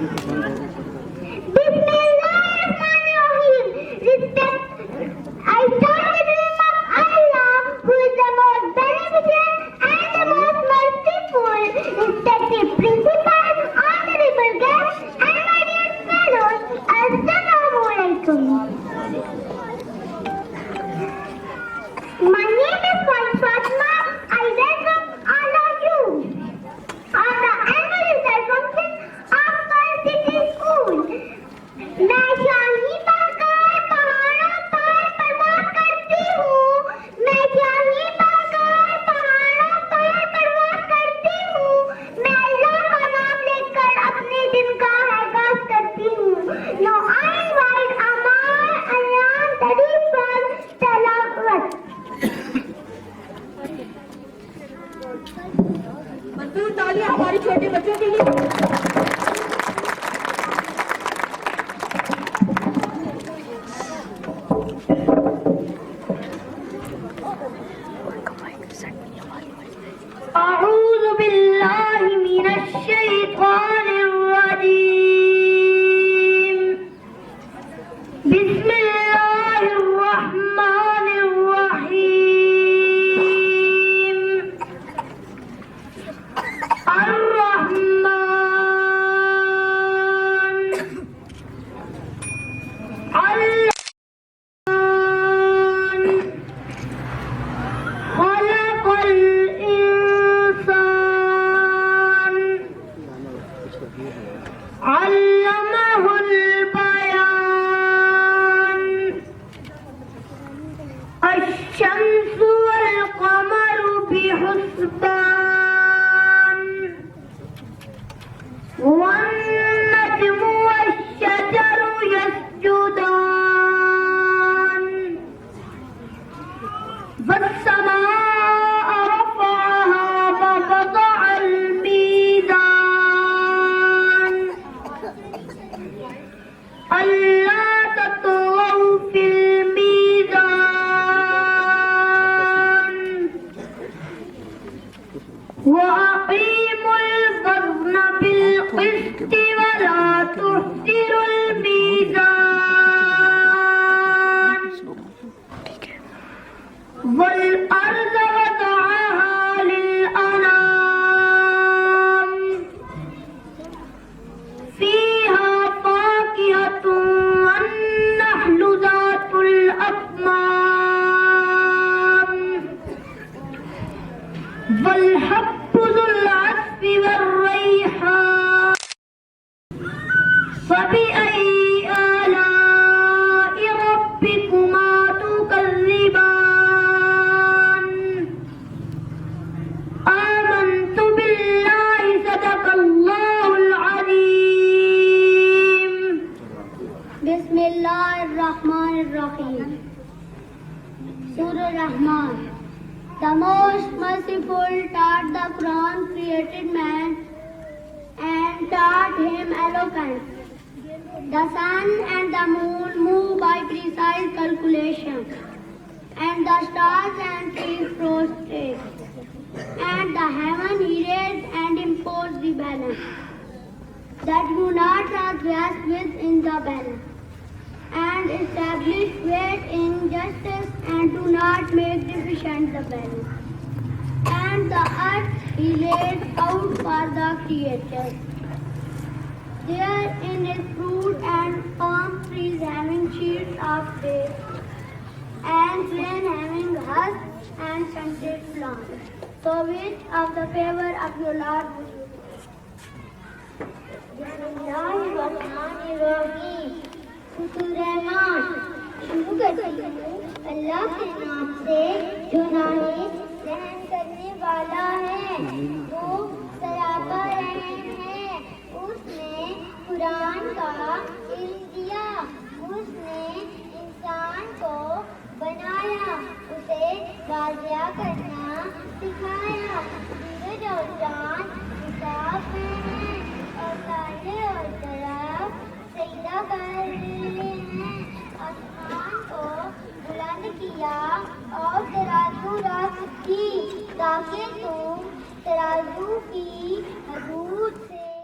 I start with the name of Allah, who is the most beneficent and the most merciful, respected principal, honorable guests, and my dear fellows, Assalamu alaikum. My name is Fatma. I welcome all of you on the annual function of my city school. मैं शाही पाकर पहाड़ों पर परवाज़ करती हूँ। मैं शाही पाकर पहाड़ों पर परवाज़ करती हूँ। मैं अल्लाह का नाम लेकर अपने दिन का आगाज़ करती हूँ। Now I invite Amar Ayan Tariq for Tilawat. मंजूर तालियां हमारे छोटे बच्चों के लिए। أعوذ بالله من الشيطان الرجيم بسم الله الرحمن الرحيم الرحمن خلق الإنسان علمه البيان الشمس والقمر بحسبان والنجم والشجر يسجدان والسماء رفعها ووضع الميزان ألا تطغوا في الميزان وأقيموا الوزن بالقسط ولا تخسروا الميزان والأرض وضعها للأنام فيها فاكهة والنخل ذات الأكمام والحب ذو العصف والريحان فبأي آلاء ربكما تكذبان آمنت بالله صدق الله العظيم بسم الله الرحمن الرحيم Surah Rehman. The most merciful taught the Quran created man and taught him eloquence. The sun and the moon move by precise calculation, and the stars and trees prostrate, and the heaven he raised and imposed the balance, that do not transgress within the balance, and establish weight in justice, and do not make deficient the balance. And the earth he laid out for the creatures. Therein is fruit and palm trees having sheets of dates, and grain having husks and scented plants. So which of the favor of your Lord would you take? Bismillahirrahmanirrahim. Rahman शुरू करती हूँ अल्लाह के नाम से जो नाहिद रहम करने वाला है वो सरापा रहम है। उसने कुरान का इल्म दिया, उसने इंसान को बनाया, उसे वाज़िया करना सिखाया। सूरज और चाँद हिसाब में हैं और तारे और तरफ सजदा कर रहे हैं। आसमान को बुलंद किया और तराजू रख दी ताकि तुम तराजू की